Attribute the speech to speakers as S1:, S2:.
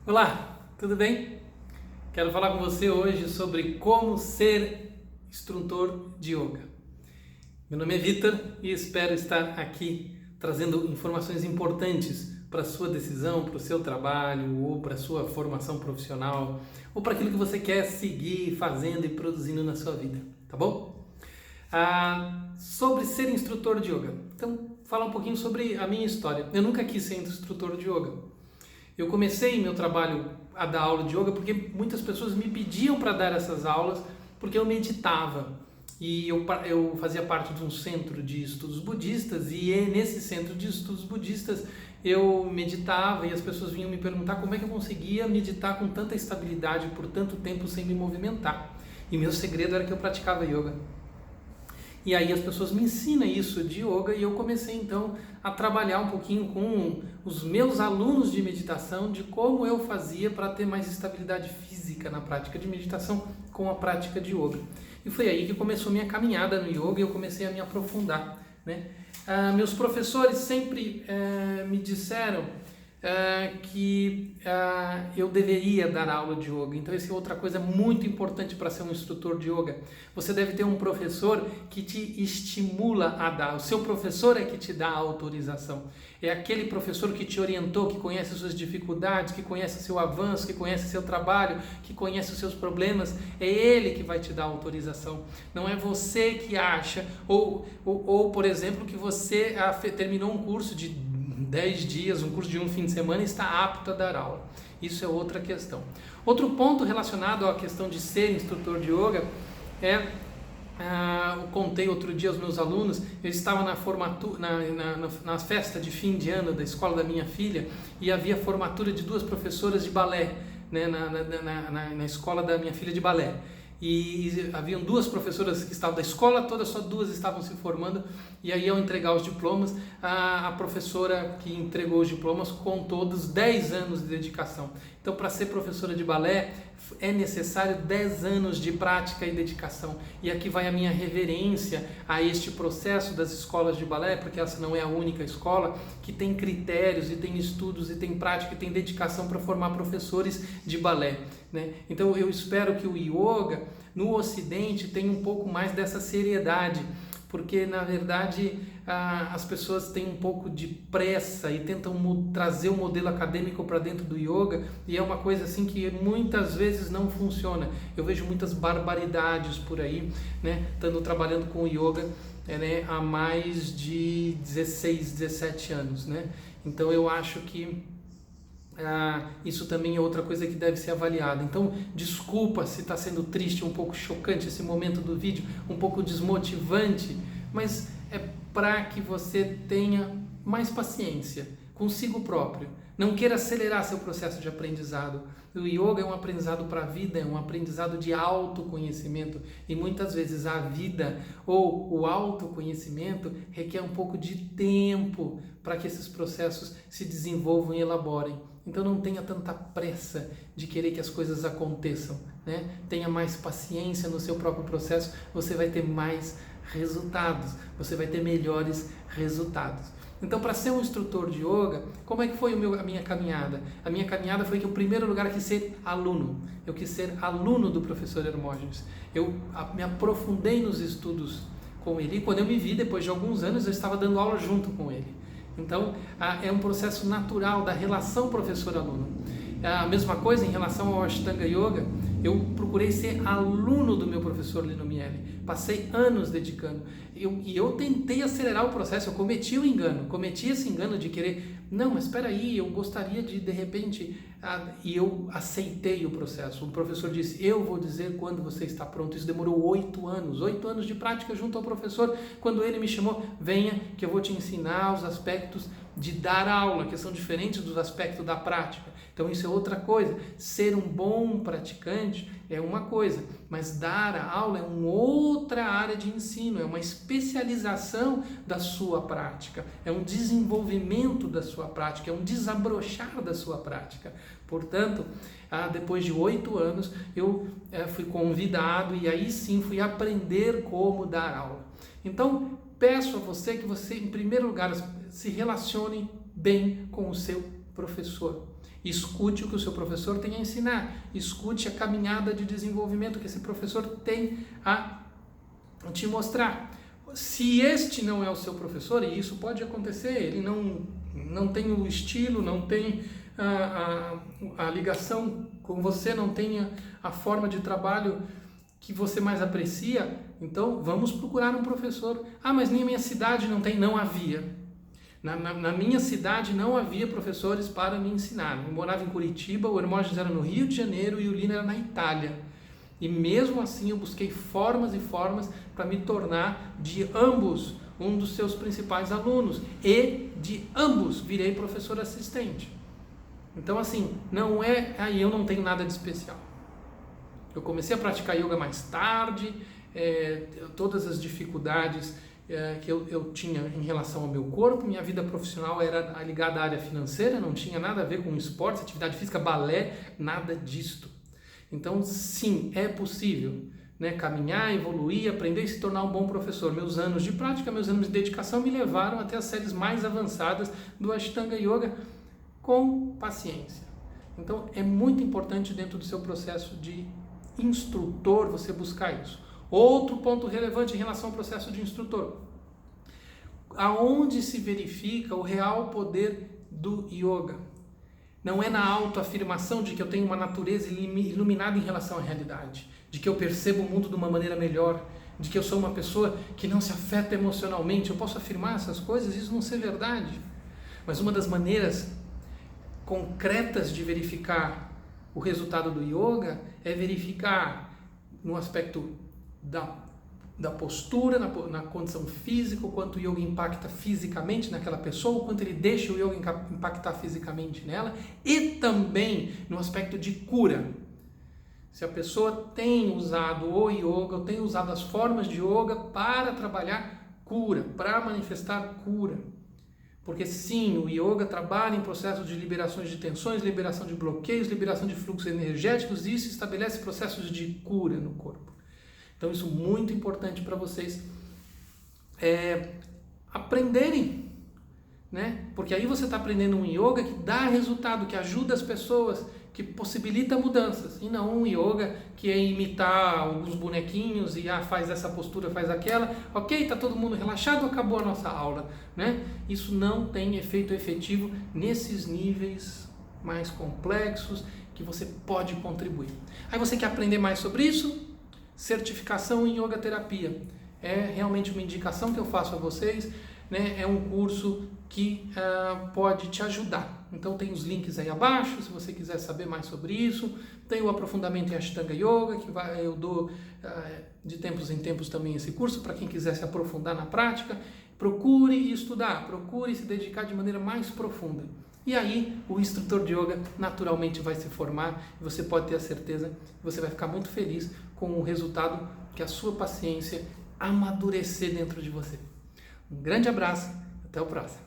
S1: Olá, tudo bem? Quero falar com você hoje sobre como ser instrutor de yoga. Meu nome é Vitor e espero estar aqui trazendo informações importantes para a sua decisão, para o seu trabalho ou para a sua formação profissional ou para aquilo que você quer seguir fazendo e produzindo na sua vida, tá bom? Sobre ser instrutor de yoga. Então, falar um pouquinho sobre a minha história. Eu nunca quis ser instrutor de yoga. Eu comecei meu trabalho a dar aula de yoga porque muitas pessoas me pediam para dar essas aulas porque eu meditava e eu fazia parte de um centro de estudos budistas e nesse centro de estudos budistas eu meditava e as pessoas vinham me perguntar como é que eu conseguia meditar com tanta estabilidade por tanto tempo sem me movimentar. E meu segredo era que eu praticava yoga. E aí as pessoas me ensinam isso de yoga e eu comecei então a trabalhar um pouquinho com os meus alunos de meditação de como eu fazia para ter mais estabilidade física na prática de meditação com a prática de yoga. E foi aí que começou minha caminhada no yoga e eu comecei a me aprofundar, né? Meus professores sempre me disseram que eu deveria dar aula de yoga. Então essa é outra coisa muito importante para ser um instrutor de yoga. Você deve ter um professor que te estimula a dar. O seu professor é que te dá a autorização. É aquele professor que te orientou, que conhece as suas dificuldades, que conhece o seu avanço, que conhece o seu trabalho, que conhece os seus problemas. É ele que vai te dar a autorização. Não é você que acha, ou por exemplo, que você terminou um curso de 10 dias, um curso de um fim de semana e está apto a dar aula. Isso é outra questão. Outro ponto relacionado à questão de ser instrutor de yoga é, eu contei outro dia aos meus alunos, eu estava na festa de fim de ano da escola da minha filha e havia formatura de 2 professoras de balé, né, na escola da minha filha de balé. E haviam 2 professoras que estavam da escola toda, só 2 estavam se formando, e aí ao entregar os diplomas, a professora que entregou os diplomas contou dos 10 anos de dedicação. Então, para ser professora de balé é necessário 10 anos de prática e dedicação, e aqui vai a minha reverência a este processo das escolas de balé, porque essa não é a única escola que tem critérios e tem estudos e tem prática e tem dedicação para formar professores de balé, né? Então eu espero que o yoga no Ocidente tenha um pouco mais dessa seriedade, porque na verdade as pessoas têm um pouco de pressa e tentam trazer o modelo acadêmico para dentro do yoga, e é uma coisa assim que muitas vezes não funciona. Eu vejo muitas barbaridades por aí, né, estando trabalhando com yoga né, há mais de 16, 17 anos, né? Então eu acho que isso também é outra coisa que deve ser avaliada. Então, desculpa se está sendo triste, um pouco chocante esse momento do vídeo, um pouco desmotivante, mas é para que você tenha mais paciência consigo próprio. Não queira acelerar seu processo de aprendizado. O yoga é um aprendizado para a vida, é um aprendizado de autoconhecimento, e muitas vezes a vida ou o autoconhecimento requer um pouco de tempo para que esses processos se desenvolvam e elaborem. Então não tenha tanta pressa de querer que as coisas aconteçam, né? Tenha mais paciência no seu próprio processo, você vai ter mais resultados, você vai ter melhores resultados. Então, para ser um instrutor de yoga, como é que foi a minha caminhada? A minha caminhada foi que, em primeiro lugar, eu quis ser aluno. Eu quis ser aluno do professor Hermógenes. Eu me aprofundei nos estudos com ele, e quando eu me vi, depois de alguns anos, eu estava dando aula junto com ele. Então, é um processo natural da relação professor-aluno. A mesma coisa em relação ao Ashtanga Yoga, eu procurei ser aluno do meu professor Lino Miele. Passei anos dedicando. E eu tentei acelerar o processo, eu cometi esse engano de querer, não, mas espera aí, eu gostaria de repente, e eu aceitei o processo. O professor disse, eu vou dizer quando você está pronto. Isso demorou 8 anos de prática junto ao professor. Quando ele me chamou, venha que eu vou te ensinar os aspectos de dar aula, que são diferentes dos aspectos da prática. Então isso é outra coisa. Ser um bom praticante é uma coisa, mas dar a aula é uma outra área de ensino, é uma especialização da sua prática, é um desenvolvimento da sua prática, é um desabrochar da sua prática. Portanto, depois de 8 anos, eu fui convidado e aí sim fui aprender como dar aula. Então, peço a você que você, em primeiro lugar, se relacione bem com o seu professor. Escute o que o seu professor tem a ensinar. Escute a caminhada de desenvolvimento que esse professor tem a te mostrar. Se este não é o seu professor, e isso pode acontecer, ele não tem o estilo, não tem a ligação com você, não tem a forma de trabalho que você mais aprecia, então vamos procurar um professor. Ah, mas na minha cidade não tem. Não havia. Na minha cidade não havia professores para me ensinar. Eu morava em Curitiba, o Hermógenes era no Rio de Janeiro e o Lino era na Itália. E mesmo assim eu busquei formas e formas para me tornar de ambos um dos seus principais alunos. E de ambos virei professor assistente. Então assim, não é... Aí eu não tenho nada de especial. Eu comecei a praticar yoga mais tarde, todas as dificuldades que eu tinha em relação ao meu corpo, minha vida profissional era ligada à área financeira, não tinha nada a ver com esportes, atividade física, balé, nada disto. Então, sim, é possível, né, caminhar, evoluir, aprender e se tornar um bom professor. Meus anos de prática, meus anos de dedicação me levaram até as séries mais avançadas do Ashtanga Yoga com paciência. Então, é muito importante dentro do seu processo de instrutor você buscar isso. Outro ponto relevante em relação ao processo de instrutor. Aonde se verifica o real poder do yoga? Não é na autoafirmação de que eu tenho uma natureza iluminada em relação à realidade, de que eu percebo o mundo de uma maneira melhor, de que eu sou uma pessoa que não se afeta emocionalmente. Eu posso afirmar essas coisas, isso não ser verdade. Mas uma das maneiras concretas de verificar o resultado do yoga é verificar no aspecto da postura, na condição física, o quanto o yoga impacta fisicamente naquela pessoa, o quanto ele deixa o yoga impactar fisicamente nela, e também no aspecto de cura. Se a pessoa tem usado o yoga, ou tem usado as formas de yoga para trabalhar cura, para manifestar cura. Porque sim, o yoga trabalha em processos de liberações de tensões, liberação de bloqueios, liberação de fluxos energéticos, e isso estabelece processos de cura no corpo. Então isso é muito importante para vocês aprenderem, né? Porque aí você está aprendendo um yoga que dá resultado, que ajuda as pessoas, que possibilita mudanças, e não um yoga que é imitar alguns bonequinhos e faz essa postura, faz aquela, ok, está todo mundo relaxado, acabou a nossa aula, né? Isso não tem efeito efetivo nesses níveis mais complexos que você pode contribuir. Aí você quer aprender mais sobre isso? Certificação em Yoga Terapia. É realmente uma indicação que eu faço a vocês, né? É um curso que pode te ajudar. Então tem os links aí abaixo, se você quiser saber mais sobre isso. Tem o aprofundamento em Ashtanga Yoga, que eu dou de tempos em tempos também esse curso, para quem quiser se aprofundar na prática. Procure estudar, procure se dedicar de maneira mais profunda. E aí o instrutor de yoga naturalmente vai se formar, e você pode ter a certeza que você vai ficar muito feliz com o resultado que a sua paciência amadurecer dentro de você. Um grande abraço, até o próximo.